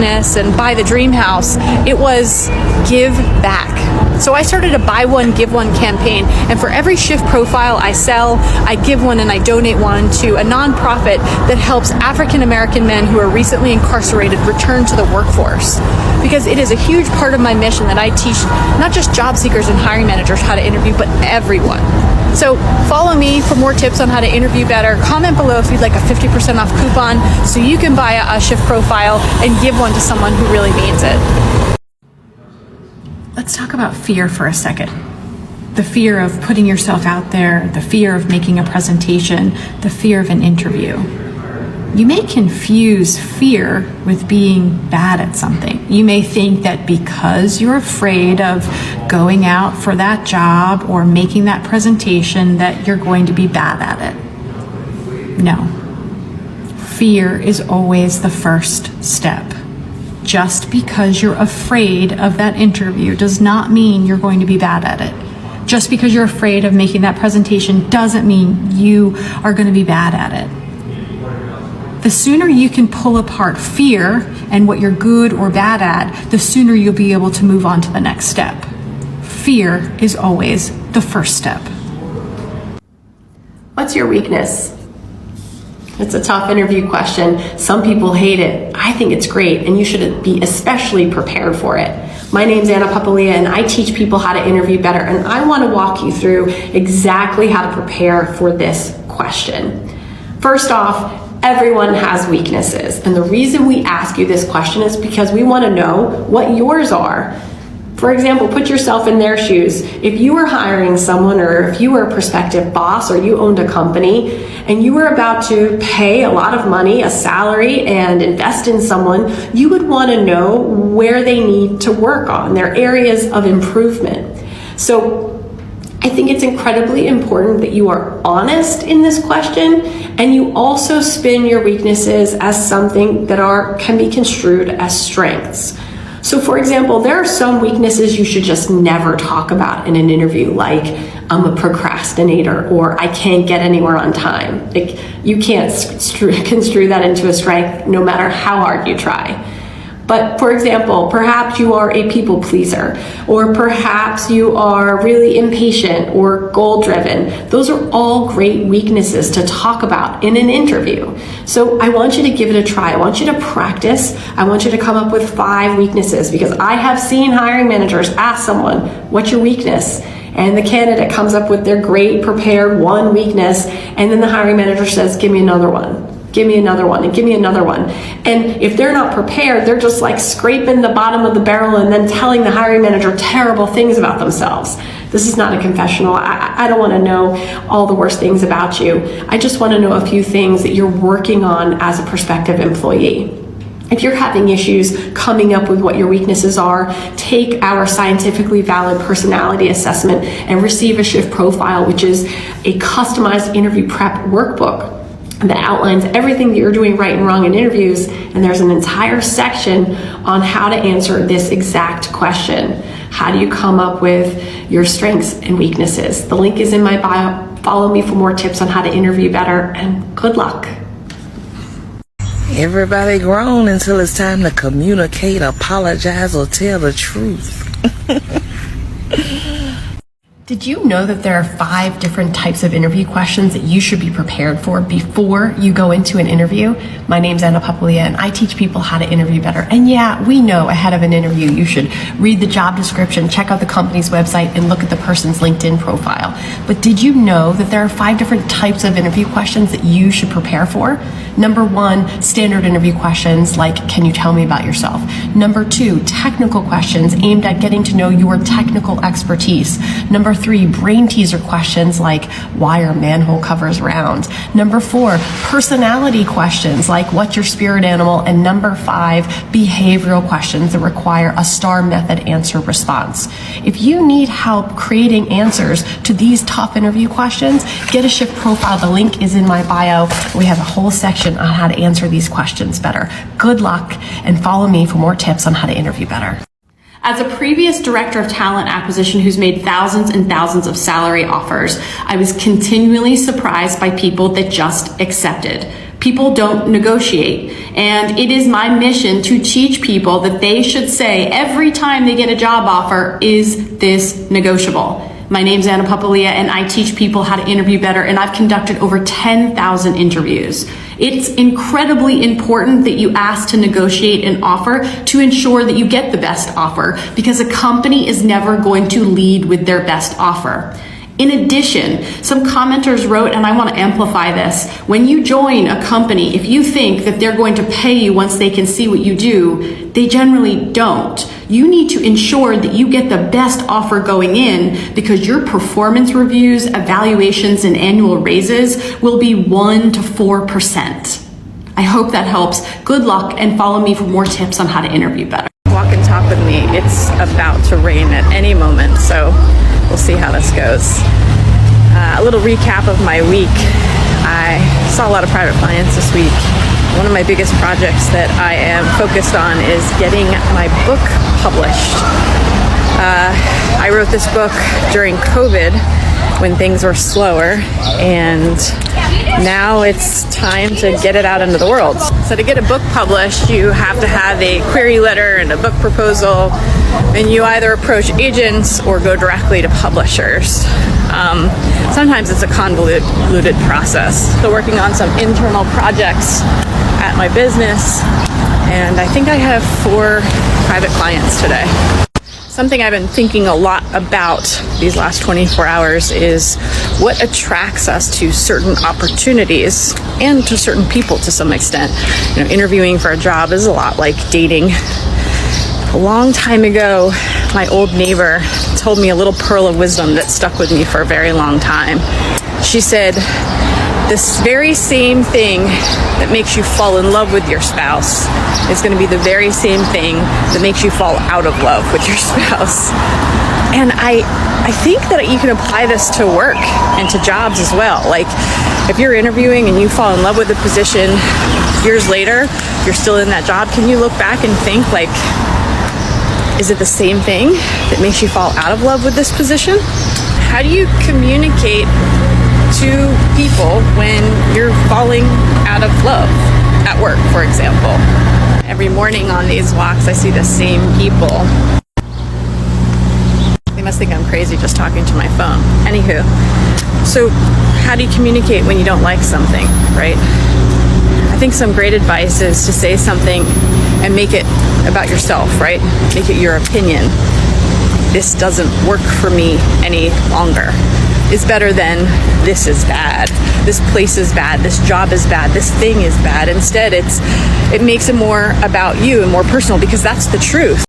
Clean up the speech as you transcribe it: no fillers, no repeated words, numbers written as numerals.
and buy the dream house. It was give back. So I started a buy one, give one campaign. And for every shift profile I sell, I give one and I donate one to a nonprofit that helps African American men who are recently incarcerated return to the workforce. Because it is a huge part of my mission that I teach not just job seekers and hiring managers how to interview, but everyone. So follow me for more tips on how to interview better. Comment below if you'd like a 50% off coupon so you can buy a shift profile and give one to someone who really needs it. Let's talk about fear for a second. The fear of putting yourself out there, the fear of making a presentation, the fear of an interview. You may confuse fear with being bad at something. You may think that because you're afraid of going out for that job or making that presentation that you're going to be bad at it. No. Fear is always the first step. Just because you're afraid of that interview does not mean you're going to be bad at it. Just because you're afraid of making that presentation doesn't mean you are going to be bad at it. The sooner you can pull apart fear and what you're good or bad at, the sooner you'll be able to move on to the next step. Fear is always the first step. What's your weakness? It's a tough interview question. Some people hate it. I think it's great, and you should be especially prepared for it. My name's Anna Papalia, and I teach people how to interview better, and I want to walk you through exactly how to prepare for this question. First off, everyone has weaknesses, and the reason we ask you this question is because we want to know what yours are. For example, put yourself in their shoes. If you were hiring someone, or if you were a prospective boss, or you owned a company, and you were about to pay a lot of money, a salary, and invest in someone, you would want to know where they need to work on, their areas of improvement. So I think it's incredibly important that you are honest in this question, and you also spin your weaknesses as something that can be construed as strengths. So for example, there are some weaknesses you should just never talk about in an interview, like I'm a procrastinator, or I can't get anywhere on time. Like, you can't construe that into a strength no matter how hard you try. But for example, perhaps you are a people pleaser, or perhaps you are really impatient or goal driven. Those are all great weaknesses to talk about in an interview. So I want you to give it a try. I want you to practice. I want you to come up with 5 weaknesses, because I have seen hiring managers ask someone, what's your weakness? And the candidate comes up with their great prepared one weakness, and then the hiring manager says, give me another one. Give me another one, and give me another one. And if they're not prepared, they're just like scraping the bottom of the barrel and then telling the hiring manager terrible things about themselves. This is not a confessional. I don't want to know all the worst things about you. I just want to know a few things that you're working on as a prospective employee. If you're having issues coming up with what your weaknesses are, take our scientifically valid personality assessment and receive a shift profile, which is a customized interview prep workbook that outlines everything that you're doing right and wrong in interviews, and there's an entire section on how to answer this exact question. How do you come up with your strengths and weaknesses? The link is in my bio. Follow me for more tips on how to interview better, and good luck. Everybody grown until it's time to communicate, apologize, or tell the truth. Did you know that there are 5 different types of interview questions that you should be prepared for before you go into an interview? My name's Anna Papalia, and I teach people how to interview better. And yeah, we know ahead of an interview you should read the job description, check out the company's website, and look at the person's LinkedIn profile. But did you know that there are 5 different types of interview questions that you should prepare for? Number 1, standard interview questions like, can you tell me about yourself? Number 2, technical questions aimed at getting to know your technical expertise. Number 3, brain teaser questions like, why are manhole covers round? Number 4, personality questions like, what's your spirit animal? And number 5, behavioral questions that require a STAR method answer response. If you need help creating answers to these tough interview questions, get a shift profile. The link is in my bio. We have a whole section on how to answer these questions better. Good luck, and follow me for more tips on how to interview better. As a previous director of talent acquisition who's made thousands and thousands of salary offers, I was continually surprised by people that just accepted. People don't negotiate. And it is my mission to teach people that they should say every time they get a job offer, is this negotiable? My name's Anna Papalia, and I teach people how to interview better, and I've conducted over 10,000 interviews. It's incredibly important that you ask to negotiate an offer to ensure that you get the best offer, because a company is never going to lead with their best offer. In addition, some commenters wrote, and I want to amplify this, when you join a company, if you think that they're going to pay you once they can see what you do, they generally don't. You need to ensure that you get the best offer going in, because your performance reviews, evaluations, and annual raises will be 1 to 4%. I hope that helps. Good luck, and follow me for more tips on how to interview better. Walk and talk with me. It's about to rain at any moment, so we'll see how this goes. A little recap of my week. I saw a lot of private clients this week. One of my biggest projects that I am focused on is getting my book published. I wrote this book during COVID when things were slower, and now it's time to get it out into the world. So to get a book published, you have to have a query letter and a book proposal, and you either approach agents or go directly to publishers. Sometimes it's a convoluted process. So working on some internal projects at my business, and I think I have 4 private clients today. Something I've been thinking a lot about these last 24 hours is what attracts us to certain opportunities and to certain people to some extent. You know, interviewing for a job is a lot like dating. A long time ago, my old neighbor told me a little pearl of wisdom that stuck with me for a very long time. She said, this very same thing that makes you fall in love with your spouse is going to be the very same thing that makes you fall out of love with your spouse. And I think that you can apply this to work and to jobs as well. Like, if you're interviewing and you fall in love with a position, years later, you're still in that job, can you look back and think, like, is it the same thing that makes you fall out of love with this position? How do you communicate to people when you're falling out of love at work, for example? Every morning on these walks, I see the same people. They must think I'm crazy just talking to my phone. Anywho, so how do you communicate when you don't like something, right? I think some great advice is to say something and make it about yourself, right? Make it your opinion. This doesn't work for me any longer. Is better than this is bad, this place is bad, this job is bad, this thing is bad. Instead, it makes it more about you and more personal, because that's the truth.